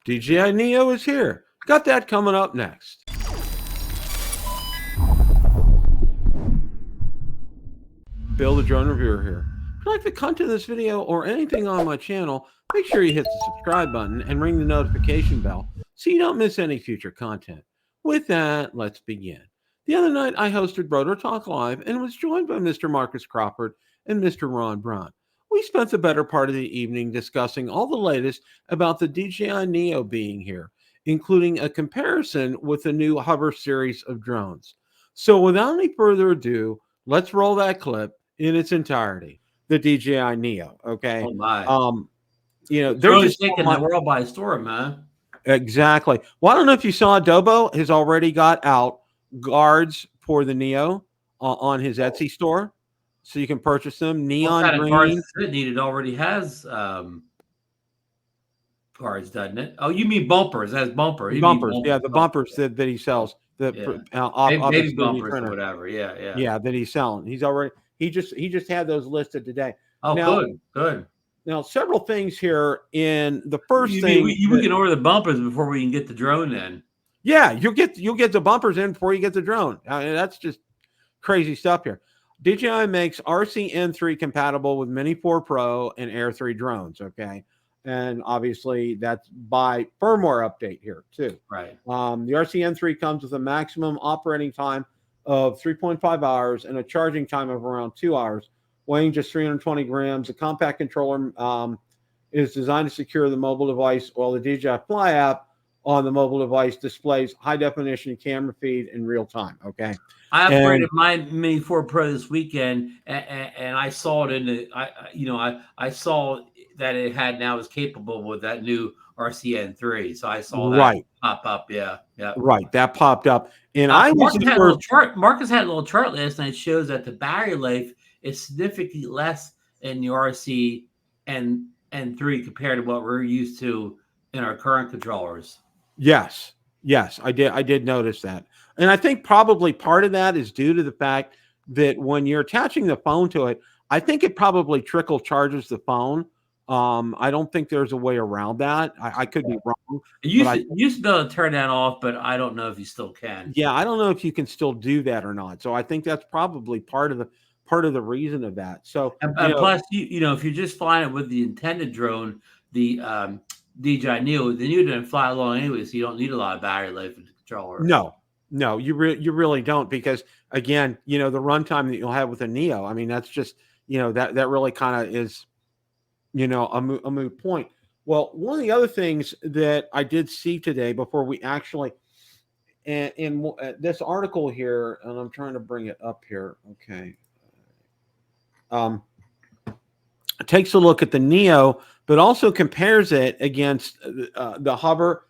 DJI Neo is here. Got that coming up next. Bill the Drone Reviewer here. If you like the content of this video or anything on my channel, make sure you hit the subscribe button and ring the notification bell so you don't miss any future content. With that, let's begin. The other night, I hosted Broder Talk Live and was joined by Mr. Marcus Crawford and Mr. Ron Brown. We spent the better part of the evening discussing all the latest about the DJI Neo being here, including a comparison with the new Hover series of drones. So without any further ado, let's roll that clip in its entirety. The DJI Neo, okay? Oh my. They're just taking the world by storm, man. Exactly. Well, I don't know if you saw Adobo has already got out guards for the Neo on his Etsy store. So you can purchase them. Neon green. It needed already has cards, doesn't it? Oh, you mean bumpers? It has bumpers. Bumpers. Yeah, the bumpers that he sells. Maybe bumpers or whatever. Yeah, that he's selling. He just had those listed today. Oh, now, good. Now, several things here. In the first thing, we can order the bumpers before we can get the drone in. Yeah, you'll get the bumpers in before you get the drone. I mean, that's just crazy stuff here. DJI makes RC N2 compatible with Mini 4 Pro and Air 3 drones, okay? And obviously that's by firmware update here too. Right. The RC N2 comes with a maximum operating time of 3.5 hours and a charging time of around 2 hours, weighing just 320 grams. The compact controller is designed to secure the mobile device, while the DJI Fly app on the mobile device displays high-definition camera feed in real time, okay? I upgraded my Mini 4 Pro this weekend, and I saw it in the, I saw that it was capable with that new RC N3. So I saw that pop up. Yeah. Right, that popped up, and Marcus had a little chart last night. Shows that the battery life is significantly less in the RC N3 compared to what we're used to in our current controllers. Yes, I did notice that. And I think probably part of that is due to the fact that when you're attaching the phone to it, I think it probably trickle charges the phone. I don't think there's a way around that. I could be wrong. You used to be able to turn that off, but I don't know if you still can. Yeah, I don't know if you can still do that or not. So I think that's probably part of the reason of that. So plus, if you're just flying it with the intended drone, the DJI Neo, then you didn't fly along anyway, so you don't need a lot of battery life in the controller. No, you really don't, because again, the runtime that you'll have with a Neo, I mean, that's just, that really kind of is, a moot point. Well, one of the other things that I did see today before we actually, in this article here, and I'm trying to bring it up here. Okay. Takes a look at the Neo, but also compares it against the Hover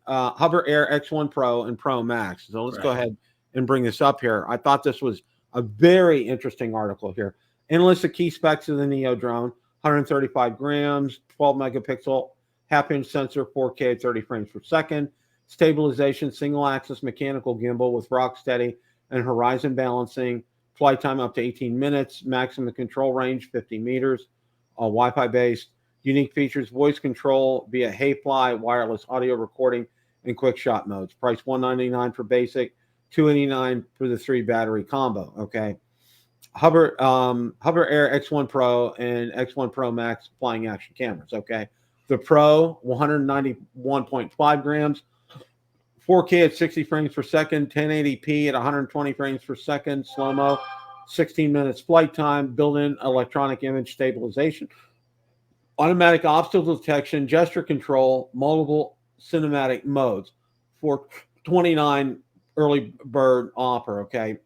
Air X1 Pro and Pro Max. So let's go ahead and bring this up here. I thought this was a very interesting article here. And lists the key specs of the Neo drone: 135 grams, 12 megapixel, half-inch sensor, 4K at 30 frames per second, stabilization, single-axis mechanical gimbal with rock steady and horizon balancing, flight time up to 18 minutes, maximum control range 50 meters, Wi-Fi based. Unique features: voice control via HeyFly, wireless audio recording, and quick shot modes. Price $199 for basic, $289 for the 3 battery combo. Okay. Hover Air X1 Pro and X1 Pro Max flying action cameras. Okay. The Pro, 191.5 grams, 4K at 60 frames per second, 1080p at 120 frames per second, slow-mo, 16 minutes flight time, built-in electronic image stabilization, automatic obstacle detection, gesture control, multiple cinematic modes for $29 early bird offer. Okay.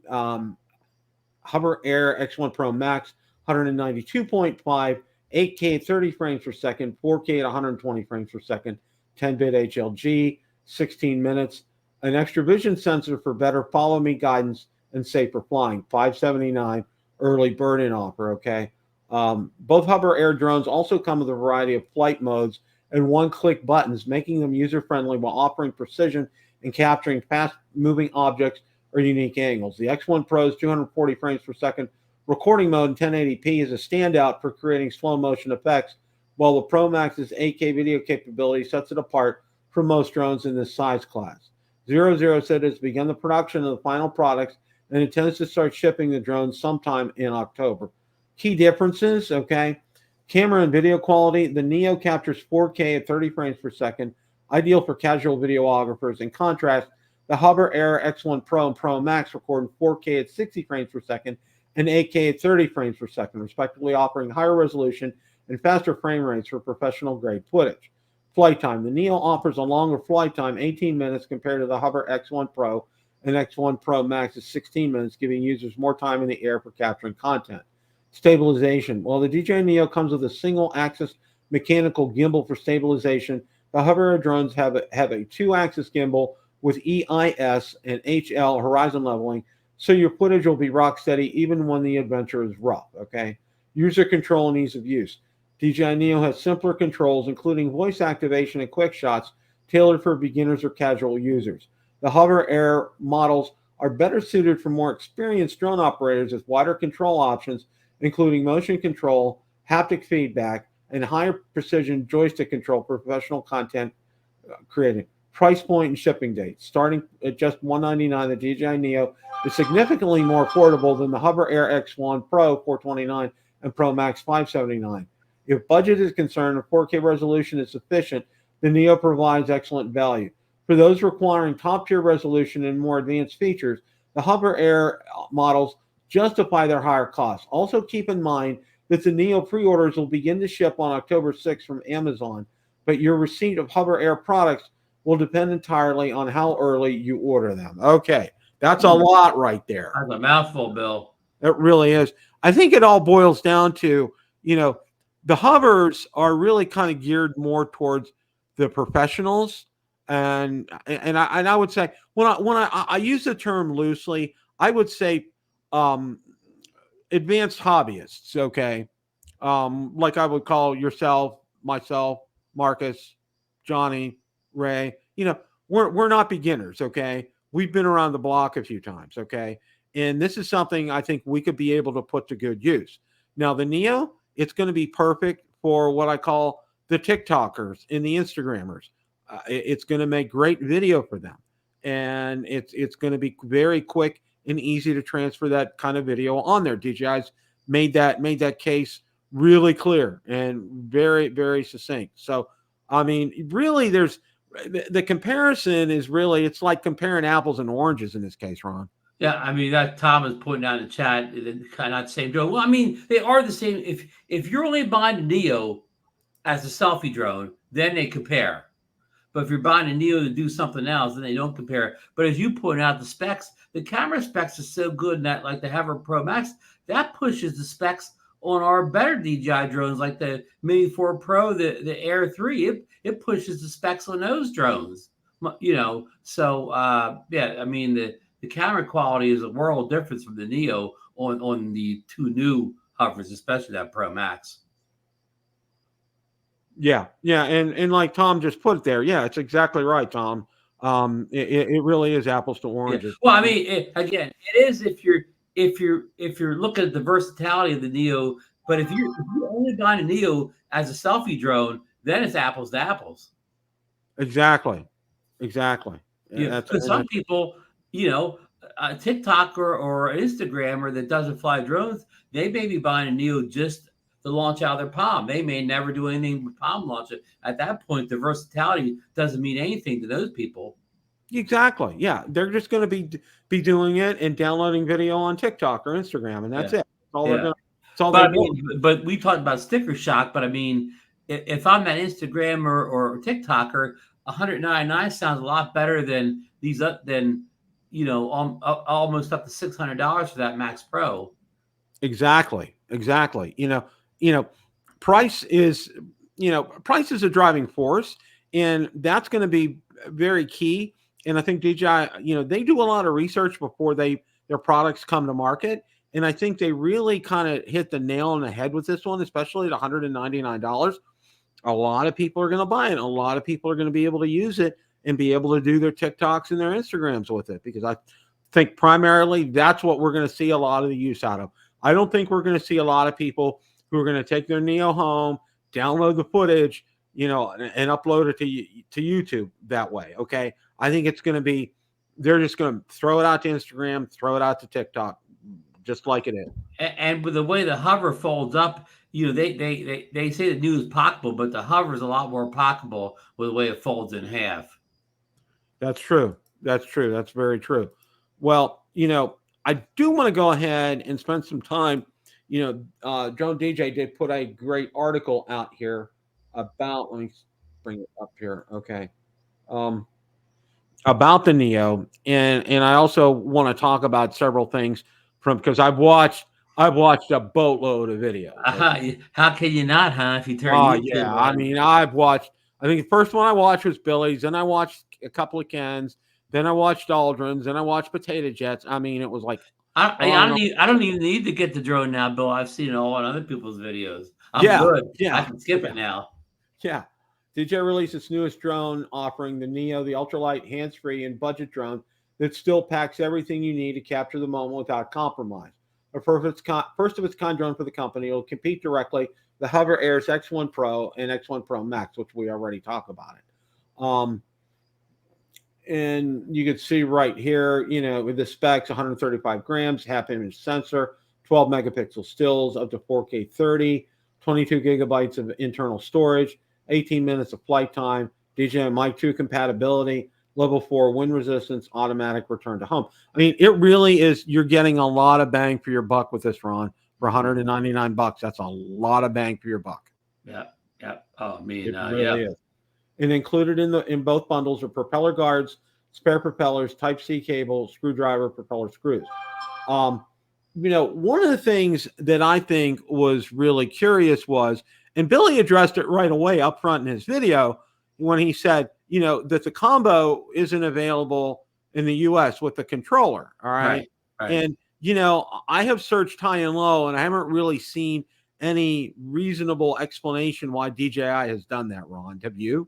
Hover Air X1 Pro Max, 192.5, 8K at 30 frames per second, 4K at 120 frames per second, 10-bit HLG, 16 minutes, an extra vision sensor for better follow me guidance and safer flying. $579 early bird in offer. Okay. Both Hover Air drones also come with a variety of flight modes and one-click buttons, making them user-friendly while offering precision in capturing fast-moving objects or unique angles. The X1 Pro's 240 frames per second recording mode in 1080p is a standout for creating slow motion effects while the Pro Max's 8K video capability sets it apart from most drones in this size class. 00 said it's begun the production of the final products and intends to start shipping the drones sometime in October. Key differences, okay? Camera and video quality. The Neo captures 4K at 30 frames per second, ideal for casual videographers. In contrast, the Hover Air X1 Pro and Pro Max record in 4K at 60 frames per second and 8K at 30 frames per second, respectively, offering higher resolution and faster frame rates for professional-grade footage. Flight time. The Neo offers a longer flight time, 18 minutes, compared to the Hover X1 Pro and X1 Pro Max is 16 minutes, giving users more time in the air for capturing content. Stabilization. While the DJI Neo comes with a single-axis mechanical gimbal for stabilization, the Hover Air drones have a 2-axis gimbal with EIS and HL horizon leveling, so your footage will be rock steady even when the adventure is rough, okay? User control and ease of use. DJI Neo has simpler controls, including voice activation and quick shots, tailored for beginners or casual users. The Hover Air models are better suited for more experienced drone operators with wider control options, including motion control, haptic feedback, and higher precision joystick control for professional content creating. Price point and shipping date. Starting at just $199, the DJI Neo is significantly more affordable than the Hover Air X1 Pro $429 and Pro Max $579. If budget is concerned and 4K resolution is sufficient, the Neo provides excellent value. For those requiring top-tier resolution and more advanced features, the Hover Air models justify their higher costs. Also keep in mind that the Neo pre-orders will begin to ship on October 6th from Amazon, but your receipt of Hover Air products will depend entirely on how early you order them. Okay, that's a lot right there. That's a mouthful, Bill. It really is. I think it all boils down to, the hovers are really kind of geared more towards the professionals, and I would say when I use the term loosely, I would say advanced hobbyists. Okay, like I would call yourself, myself, Marcus, Johnny, Ray. We're not beginners. Okay, we've been around the block a few times. Okay, and this is something I think we could be able to put to good use. Now the Neo, it's going to be perfect for what I call the TikTokers and the Instagrammers. It's going to make great video for them, and it's going to be very quick and easy to transfer that kind of video on there. DJI's made that case really clear and very, very succinct. So, I mean, really, the comparison is really, it's like comparing apples and oranges in this case, Ron. Yeah, I mean, that Tom is putting out in the chat, kind of the same drone. Well, I mean, they are the same. If you're only buying a Neo as a selfie drone, then they compare. But if you're buying a Neo to do something else, then they don't compare. But as you point out, the specs, the camera specs are so good that, like the Hover Pro Max, that pushes the specs on our better DJI drones, like the Mini 4 Pro, the Air 3. It pushes the specs on those drones. So yeah, I mean the camera quality is a world difference from the Neo on the two new hovers, especially that Pro Max. Yeah, and like Tom just put it there. Yeah, it's exactly right, Tom. It really is apples to oranges. Yeah. Well, I mean, it is if you're looking at the versatility of the Neo. But if you're only buying a Neo as a selfie drone, then it's apples to apples. Exactly. Yeah, because some people, a TikToker or an Instagrammer that doesn't fly drones, they may be buying a Neo just to launch out their Palm. They may never do anything with Palm launch it. At that point, the versatility doesn't mean anything to those people. Exactly. Yeah, they're just going to be doing it and downloading video on TikTok or Instagram, and that's it. That's all they're doing. But we talked about sticker shock. But I mean, if I'm an Instagrammer or TikToker, $199 sounds a lot better than these almost up to $600 for that Max Pro. Exactly. Price is a driving force, and that's going to be very key. And I think DJI, they do a lot of research before their products come to market. And I think they really kind of hit the nail on the head with this one, especially at $199. A lot of people are going to buy it. A lot of people are going to be able to use it and be able to do their TikToks and their Instagrams with it, because I think primarily that's what we're going to see a lot of the use out of. I don't think we're going to see a lot of people who are going to take their Neo home, download the footage, and upload it to YouTube that way. Okay. I think it's going to be, they're just going to throw it out to Instagram, throw it out to TikTok, just like it is. And with the way the hover folds up, they say the Neo is pocketable, but the hover is a lot more pocketable with the way it folds in half. That's true. That's true. That's very true. Well, I do want to go ahead and spend some time. Drone DJ did put a great article out here about, let me bring it up here. Okay. About the Neo. And I also want to talk about several things because I've watched a boatload of videos. Okay? How can you not, huh? If you turn YouTube yeah. On. I mean, I think the first one I watched was Billy's, then I watched a couple of Ken's, then I watched Aldrin's, then I watched Potato Jets. I mean, it was like I don't even need to get the drone now, Bill. I've seen it all on other people's videos. I'm good. Yeah. I can skip it now. Yeah. DJI released its newest drone offering, the Neo, the ultralight, hands-free, and budget drone that still packs everything you need to capture the moment without compromise. A first of its kind drone for the company. It will compete directly the Hover Air's X1 Pro and X1 Pro Max, which we already talked about it. And you can see right here, with the specs, 135 grams, half image sensor, 12 megapixel stills, up to 4K 30, 22 gigabytes of internal storage, 18 minutes of flight time, DJI Mic 2 compatibility, level 4 wind resistance, automatic return to home. I mean, it really is, you're getting a lot of bang for your buck with this, Ron, for $199. That's a lot of bang for your buck. Yeah. Oh, I mean, it really is. And included in both bundles are propeller guards, spare propellers, Type-C cable, screwdriver, propeller screws. One of the things that I think was really curious was, and Billy addressed it right away up front in his video when he said, that the combo isn't available in the U.S. with the controller. All right. And, I have searched high and low, and I haven't really seen any reasonable explanation why DJI has done that, Ron. Have you?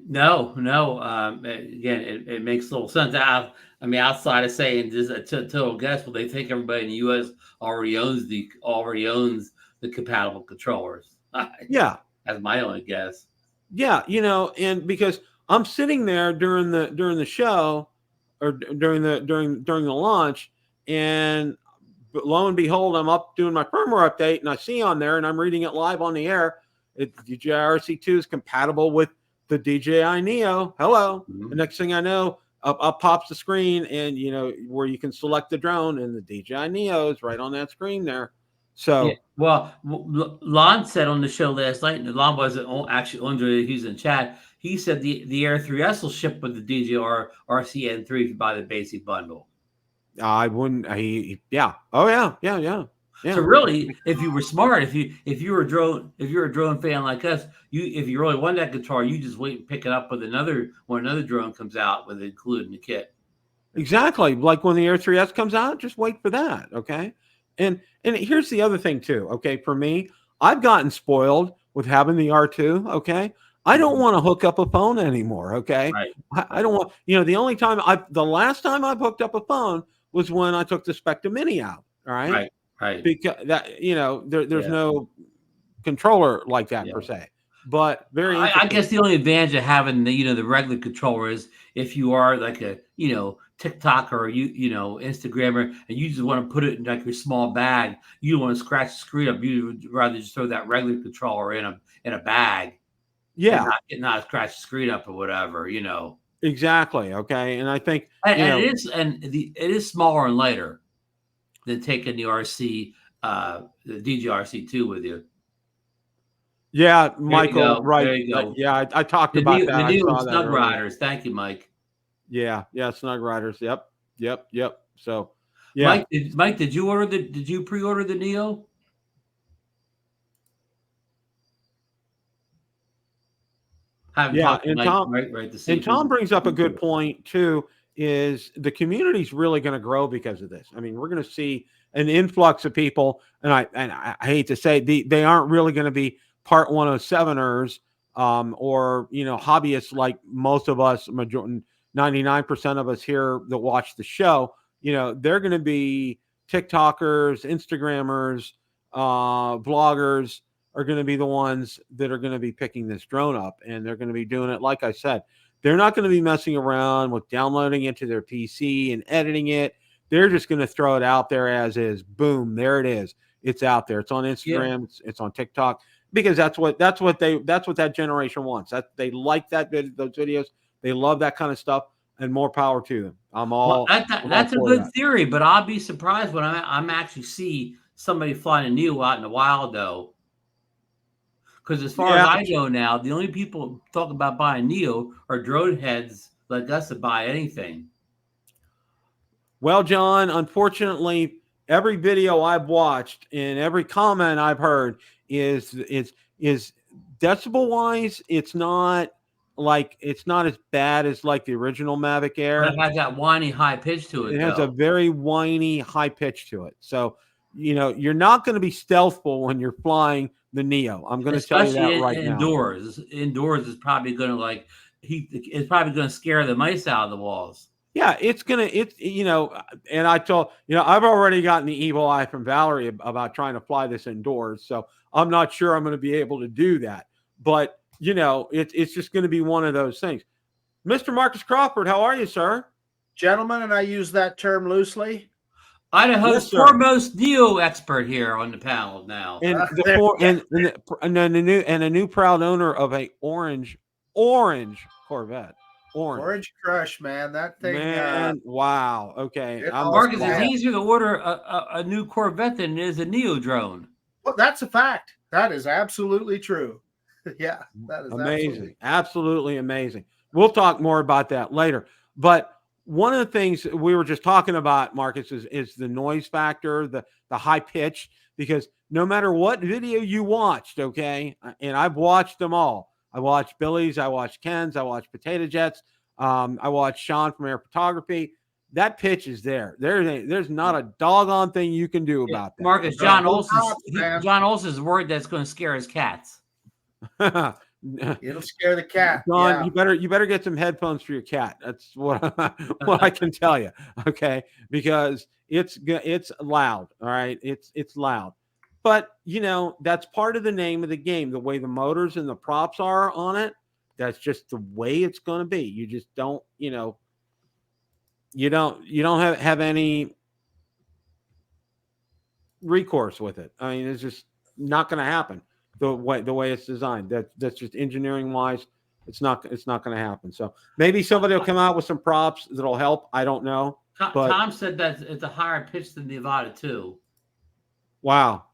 No. Again, it makes little sense. I mean, outside of saying this a total guess, but they think everybody in the U.S. already owns the compatible controllers. Yeah, that's my only guess. Yeah, and because I'm sitting there during the show or during the launch, and lo and behold, I'm up doing my firmware update, and I see on there, and I'm reading it live on the air. DJI RC2 is compatible with the DJI Neo. Hello. Mm-hmm. The next thing I know, up pops the screen, and where you can select the drone, and the DJI Neo is right on that screen there. So, well, Lon said on the show last night, and Lon wasn't actually Andre, he's in chat. He said the Air 3S will ship with the DJI RC N2 if you buy the basic bundle. I wouldn't. Yeah. Oh yeah. So really, if you were smart, if you were a drone fan like us, if you really want that guitar, you just wait and pick it up with when another drone comes out with it included in the kit. Exactly, like when the Air 3S comes out, just wait for that. Okay, and here's the other thing too. Okay, for me, I've gotten spoiled with having the R2. Okay, I don't want to hook up a phone anymore. Okay, right. I don't want. The last time I hooked up a phone was when I took the Spectre Mini out. All right. Right. Because that, there's no controller like that per se, but very. I guess the only advantage of having the regular controller is if you are like a TikToker or Instagrammer and you just want to put it in like your small bag, you don't want to scratch the screen up. You would rather just throw that regular controller in a bag. Yeah, and not scratch the screen up or whatever. Exactly. Okay, and I think it is smaller and lighter than taking the RC, the DJI RC2 with you. Yeah, Michael, right. There you go. Yeah, I talked about that. The new Snug Riders. Thank you, Mike. Yeah, Snug Riders. Yep. So, yeah. Mike, did you pre-order the Neo? Yeah, and Tom brings up a good point too. Is the community is really going to grow because of this? I mean, we're going to see an influx of people, and I hate to say they aren't really going to be Part 107ers or hobbyists like most of us, 99% of us here that watch the show. They're going to be TikTokers, Instagrammers, bloggers, are going to be the ones that are going to be picking this drone up, and they're going to be doing it. Like I said, they're not going to be messing around with downloading it to their PC and editing it. They're just going to throw it out there as is. Boom, there it is. It's out there. It's on Instagram. It's on TikTok, because that's what that generation wants. That they like those videos. They love that kind of stuff, and more power to them. That's a good theory, but I'll be surprised when I'm actually see somebody flying a Neo out in the wild, though. Because as far as I know now, the only people talk about buying Neo are drone heads like us to buy anything. Well, John, unfortunately, every video I've watched and every comment I've heard is decibel wise, it's not as bad as like the original Mavic Air. But it has that whiny high pitch to it. It has a very whiny high pitch to it. So, you're not going to be stealthful when you're flying the Neo. I'm going to tell you that right now. Indoors is probably going to it's probably going to scare the mice out of the walls. Yeah, and I told, I've already gotten the evil eye from Valerie about trying to fly this indoors. So I'm not sure I'm going to be able to do that. But, it's just going to be one of those things. Mr. Marcus Crawford, how are you, sir? Gentlemen, and I use that term loosely. Idaho's foremost Neo expert here on the panel now. And a new proud owner of a orange Corvette. Orange Crush, man. That thing. Man, wow. Okay. Marcus, it's easier to order a new Corvette than it is a Neo drone. Well, that's a fact. That is absolutely true. Yeah, that is amazing. Absolutely amazing. We'll talk more about that later. But one of the things we were just talking about, Marcus, is the noise factor, the high pitch, because no matter what video you watched, okay, and I've watched them all. I watched Billy's, I watched Ken's, I watched Potato Jet's, I watched Sean from Air Photography. That pitch is there. There's not a doggone thing you can do about that. Marcus, John Olson's worried that's going to scare his cats. It'll scare the cat. John, you better get some headphones for your cat. That's what I can tell you. Okay, because it's loud. All right, it's loud. But that's part of the name of the game. The way the motors and the props are on it, that's just the way it's going to be. You just don't, you don't have any recourse with it. I mean, it's just not going to happen. The way it's designed, that's just engineering wise, it's not going to happen. So maybe somebody will come out with some props that'll help. I don't know. But Tom said that it's a higher pitch than the Avata 2. Wow,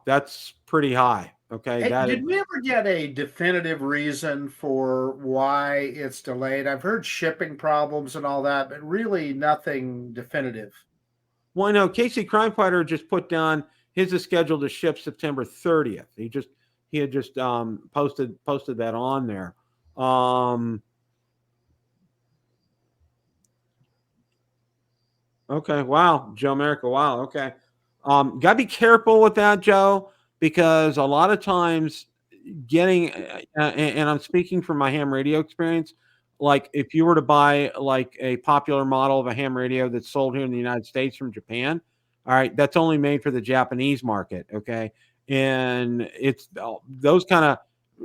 that's pretty high. Okay, did we ever get a definitive reason for why it's delayed? I've heard shipping problems and all that, but really nothing definitive. Well, no, Casey Crime Fighter just put down his is scheduled to ship September 30th. He had just posted that on there. Okay. Wow. Joe America. Wow. Okay. Gotta be careful with that, Joe, because a lot of times getting, and I'm speaking from my ham radio experience, like if you were to buy like a popular model of a ham radio that's sold here in the United States from Japan, all right, that's only made for the Japanese market, okay? And it's those kind of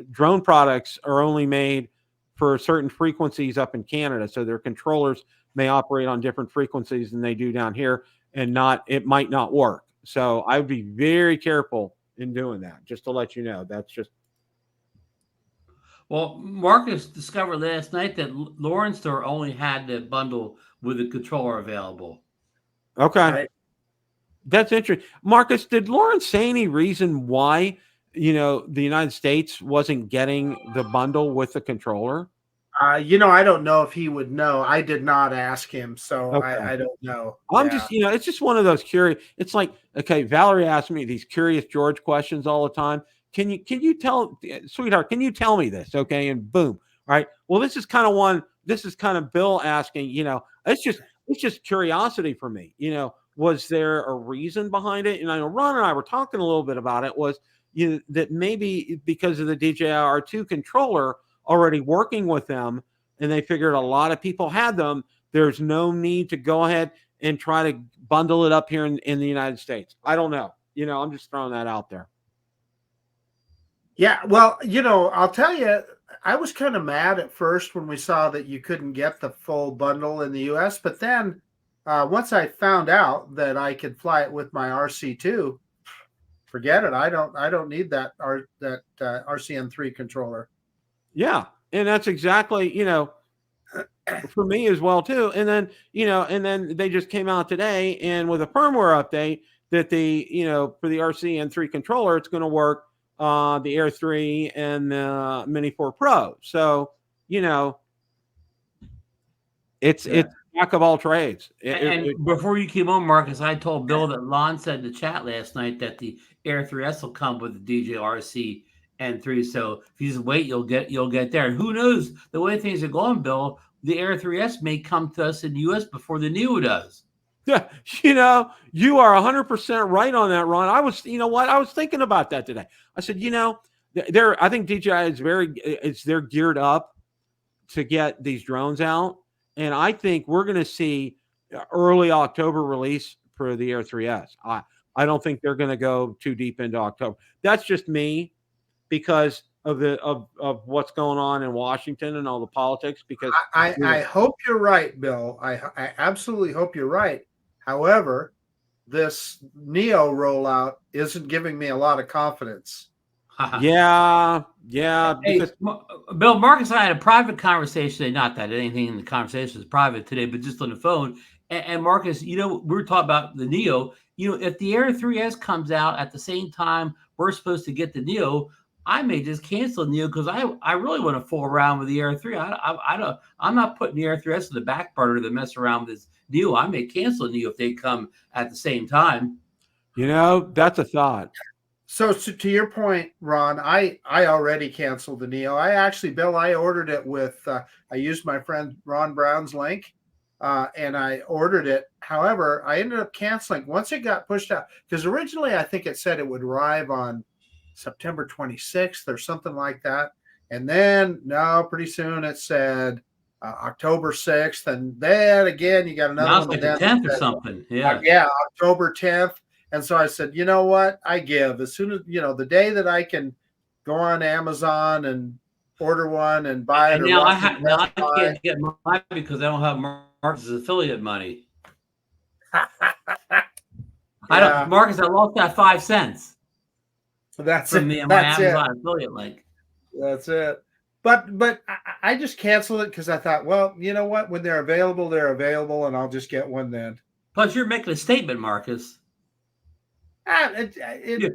drone products are only made for certain frequencies up in Canada, so their controllers may operate on different frequencies than they do down here, and it might not work. So I would be very careful in doing that, just to let you know. That's just. Well, Marcus discovered last night that Lauren's store only had the bundle with the controller available. Okay. Right. That's interesting. Marcus, did Lauren say any reason why, the United States wasn't getting the bundle with the controller? I don't know if he would know. I did not ask him, so okay. I don't know. I'm just, it's just one of those curious. It's like, okay, Valerie asked me these Curious George questions all the time. Can you tell, sweetheart, can you tell me this? Okay. And boom. All right. Well, this is kind of Bill asking, it's just curiosity for me, was there a reason behind it? And I know Ron and I were talking a little bit about it, was that maybe because of the DJI R2 controller already working with them, and they figured a lot of people had them, there's no need to go ahead and try to bundle it up here in the United States. I don't know. I'm just throwing that out there. Yeah, well, I'll tell you, I was kind of mad at first when we saw that you couldn't get the full bundle in the US, but then once I found out that I could fly it with my RC2, forget it. I don't need that RC N3 controller. Yeah, and that's exactly, for me as well too. And then, and then they just came out today and with a firmware update that for the RC N3 controller, it's going to work the Air 3 and the Mini 4 Pro. So, it's jack of all trades. Before you came on, Marcus, I told Bill that Lon said in the chat last night that the Air 3S will come with the DJI RC N3. So if you just wait, you'll get there. And who knows, the way things are going, Bill, the Air 3S may come to us in the US before the Neo does. Yeah, you are 100% right on that, Ron. I was thinking about that today. I said, I think DJI they're geared up to get these drones out. And I think we're going to see early October release for the Air 3S. I don't think they're going to go too deep into October. That's just me because of what's going on in Washington and all the politics. Because I hope you're right, Bill. I absolutely hope you're right. However, this Neo rollout isn't giving me a lot of confidence. Yeah. Hey, Bill, Marcus and I had a private conversation today. Not that anything in the conversation is private today, but just on the phone. And Marcus, we were talking about the Neo. If the Air 3S comes out at the same time we're supposed to get the Neo, I may just cancel Neo because I really want to fool around with the Air 3. I'm not putting the Air 3S in the back burner to mess around with this Neo. I may cancel Neo if they come at the same time. That's a thought. So to your point, Ron, I already canceled the Neo. Bill, I ordered it with I used my friend Ron Brown's link, and I ordered it. However, I ended up canceling once it got pushed out because originally I think it said it would arrive on September 26th or something like that. And then pretty soon it said October 6th. And then again, you got another now one. Like the 10th or something. Yeah. October 10th. And so I said, you know what? I give as soon as, the day that I can go on Amazon and order one and buy it. And now I can't get mine because I don't have Marcus' affiliate money. Marcus, I lost that 5 cents. That's from me and my Amazon affiliate link. That's it. But I just canceled it because I thought, well, you know what? When they're available, and I'll just get one then. Plus, you're making a statement, Marcus.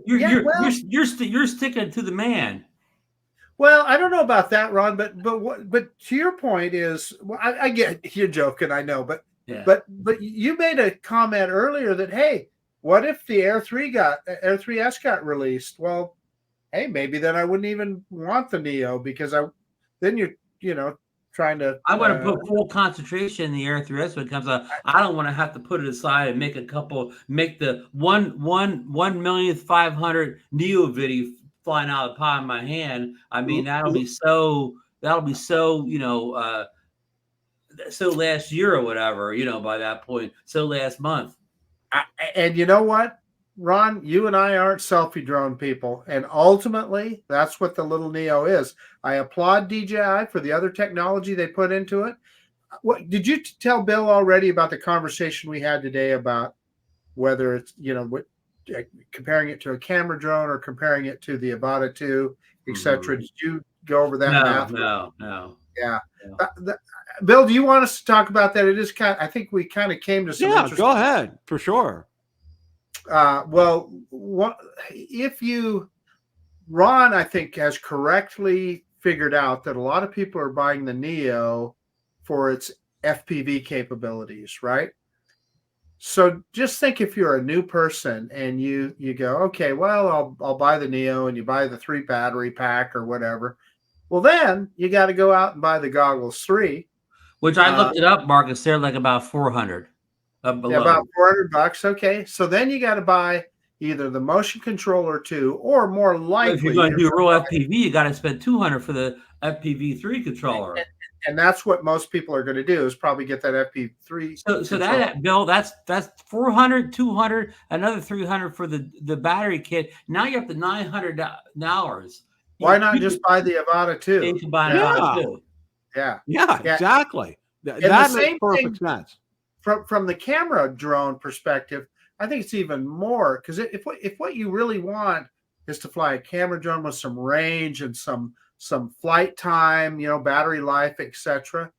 You're sticking to the man. Well, I don't know about that, Ron, but to your point is, well, I get you're joking, I know, but you made a comment earlier that, hey, what if the Air 3S got released? Well, hey, maybe then I wouldn't even want the Neo because then you're trying to. I want to put full concentration in the Air 3S when it comes out. I don't want to have to put it aside and make the 1,500,000 Neo video flying out of the palm of my hand. I mean, that'll be so so last year or whatever, by that point, so last month. And you know what, Ron, you and I aren't selfie drone people. And ultimately, that's what the little Neo is. I applaud DJI for the other technology they put into it. What did you tell Bill already about the conversation we had today about whether it's, comparing it to a camera drone or comparing it to the Avata 2, etc.? Did you go over that math? No. Yeah. Bill, do you want us to talk about that? It is I think we kind of came to some. Yeah, go ahead, for sure. Well, Ron, I think, has correctly figured out that a lot of people are buying the Neo for its FPV capabilities, right? So just think if you're a new person and you go, okay, well, I'll buy the Neo, and you buy the 3 battery pack or whatever. Well, then you got to go out and buy the goggles 3. Which I looked it up, Marcus. They're like about 400. About $400. Okay, so then you got to buy either the motion controller 2, or more likely, if you're going to do real FPV, you got to spend $200 for the FPV3 controller. And that's what most people are going to do, is probably get that FPV3. So that, Bill, that's $400, $200, another $300 for the battery kit. Now you're up to $900. Why not just buy the Avata 2? You can buy an Avata 2. Yeah, exactly. And that the makes same perfect thing sense. From the camera drone perspective, I think it's even more, because if what you really want is to fly a camera drone with some range and some flight time, battery life, etc.,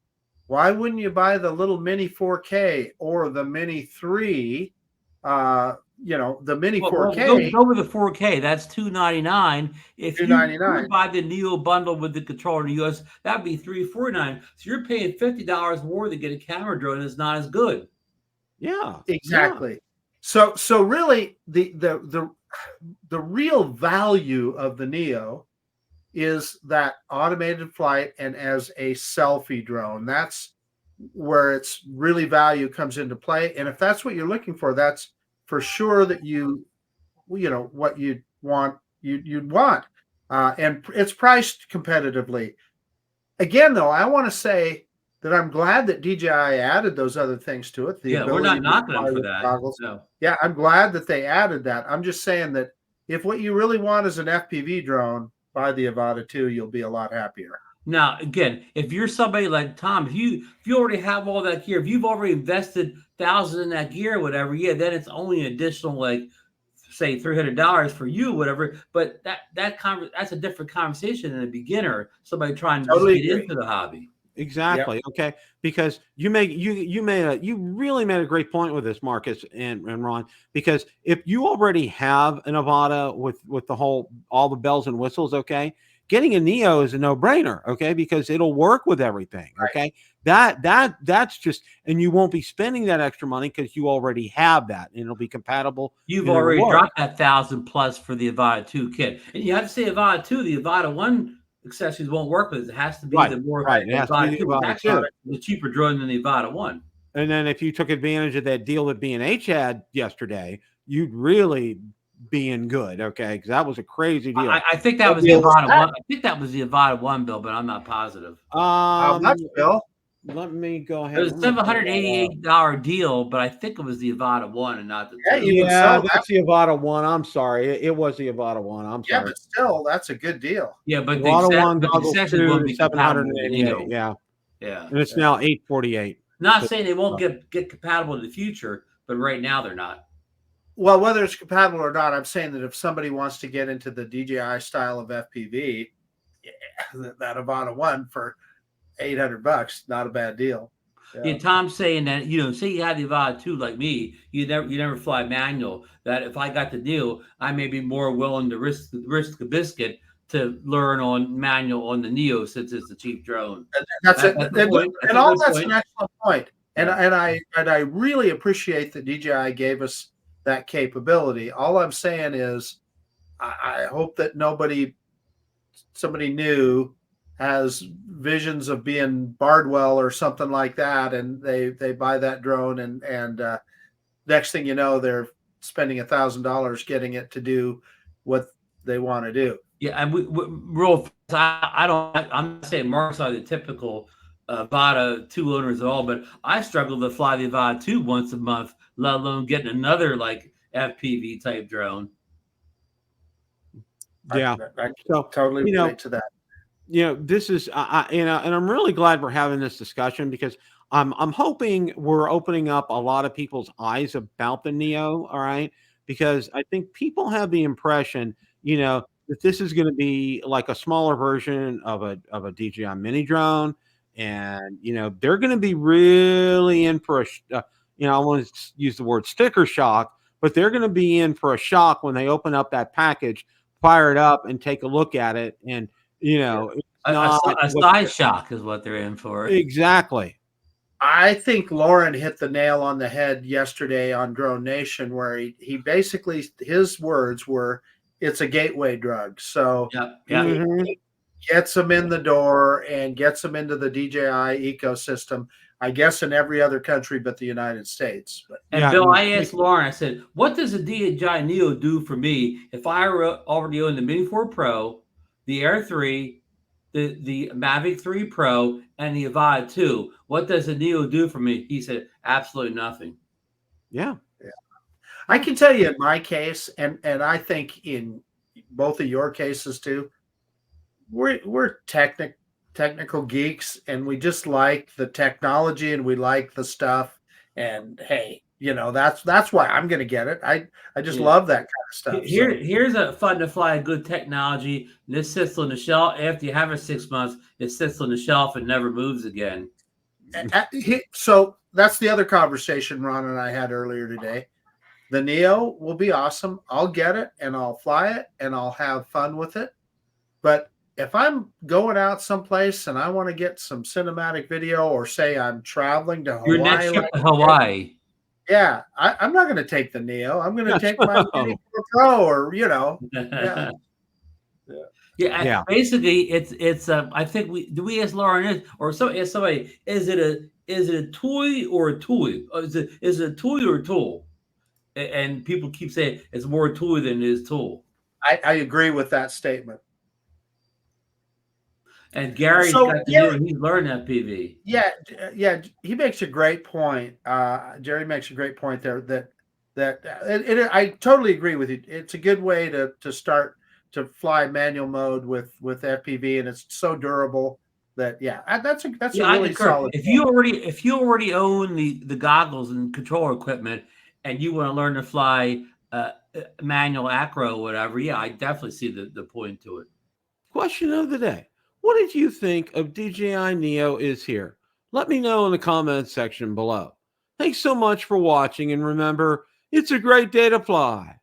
why wouldn't you buy the little Mini 4K or the Mini 3? The Mini 4K. Go with the 4K. That's $299. If you $299. buy the Neo bundle with the controller in the US, that'd be $349. So you're paying $50 more to get a camera drone that's not as good. Yeah, exactly. Yeah. So really, the real value of the Neo is that automated flight and as a selfie drone. That's where its really value comes into play. And if that's what you're looking for, that's for sure that what you'd want, you'd want. And it's priced competitively. Again, though, I want to say that I'm glad that DJI added those other things to it. We're not knocking them for that. No. Yeah, I'm glad that they added that. I'm just saying that if what you really want is an FPV drone, buy the Avata 2, you'll be a lot happier. Now, again, if you're somebody like Tom, if you already have all that gear, if you've already invested thousands in that gear or whatever, then it's only an additional, like, say $300 for you, whatever. But that's a different conversation than a beginner, somebody trying to get into the hobby. Exactly. Yep. Okay. Because you really made a great point with this, Marcus and Ron, because if you already have an Avata with all the bells and whistles, okay, getting a Neo is a no-brainer, okay, because it'll work with everything. Okay. Right. That's just, and you won't be spending that extra money because you already have that and it'll be compatible. You've already dropped that $1,000+ for the Avata 2 kit. And you have to say Avata 2, the Avata 1 accessories won't work with it. It has to be the more the cheaper drone than the Avata 1. And then if you took advantage of that deal that B&H had yesterday, you'd really be in good, okay? Because that was a crazy deal. I think that was the Avata 1. I think that was the Avata 1 bill, but I'm not positive. How much, Bill? Let me go ahead. It was a $788 deal, but I think it was the Avata 1 and not the 2. Yeah, that's the Avata 1. I'm sorry. It was the Avata 1. I'm sorry. Yeah, but still, that's a good deal. Yeah, but the Avata 1 accessories won't be $788. Yeah. And it's now $848. Not saying they won't get compatible in the future, but right now they're not. Well, whether it's compatible or not, I'm saying that if somebody wants to get into the DJI style of FPV, that Avata 1 for $800, not a bad deal. Yeah, Tom's saying that, say you have the Avata 2 like me, you never fly manual. That if I got the deal, I may be more willing to risk a biscuit to learn on manual on the Neo since it's a cheap drone. That's an excellent point. And I really appreciate that DJI gave us that capability. All I'm saying is I hope that somebody new has visions of being Bardwell or something like that, and they buy that drone and next thing you know, they're spending $1,000 getting it to do what they want to do. Yeah, and I'm not saying Mark's not the typical Avata 2 owners at all, but I struggle to fly the Avata 2 once a month, let alone getting another like FPV type drone. Yeah, I totally relate to that. This is, and I'm really glad we're having this discussion because I'm hoping we're opening up a lot of people's eyes about the Neo. All right, because I think people have the impression, that this is going to be like a smaller version of a DJI Mini drone, and they're going to be really in for I want to use the word sticker shock, but they're going to be in for a shock when they open up that package, fire it up, and take a look at it, and a size shock is what they're in for. Exactly. I think Lauren hit the nail on the head yesterday on Drone Nation, where he basically, his words were, it's a gateway drug. So he gets them in the door and gets them into the DJI ecosystem, I guess in every other country but the United States. Bill, I asked Lauren, I said, what does the DJI Neo do for me if I already own the Mini 4 Pro, the Air 3, the Mavic 3 Pro, and the Avata 2? What does the Neo do for me? He said, absolutely nothing. Yeah. I can tell you in my case, and I think in both of your cases too, we're technical geeks, and we just like the technology, and we like the stuff. And hey, that's why I'm going to get it. I just love that kind of stuff. Here's a fun to fly good technology. And this sits on the shelf. After you have it 6 months, it sits on the shelf and never moves again. So that's the other conversation Ron and I had earlier today. The Neo will be awesome. I'll get it and I'll fly it and I'll have fun with it. But if I'm going out someplace and I want to get some cinematic video, or say I'm traveling to Hawaii, your next trip to Hawaii. Yeah, I'm not going to take the Neo. I'm going to take my Mini 4 Pro, or Yeah. Basically, it's I think we ask Lauren or somebody, is it a toy or a tool? Is it a toy or a tool? And people keep saying it's more a toy than it is tool. I agree with that statement. And Gary's he's learned that PV. Yeah, he makes a great point. Jerry makes a great point there. That I totally agree with you. It's a good way to start to fly manual mode with FPV, and it's so durable that that's a really solid. If you already own the goggles and controller equipment, and you want to learn to fly manual acro or whatever, I definitely see the point to it. Question of the day. What did you think of DJI Neo Is Here? Let me know in the comments section below. Thanks so much for watching, and remember, it's a great day to fly.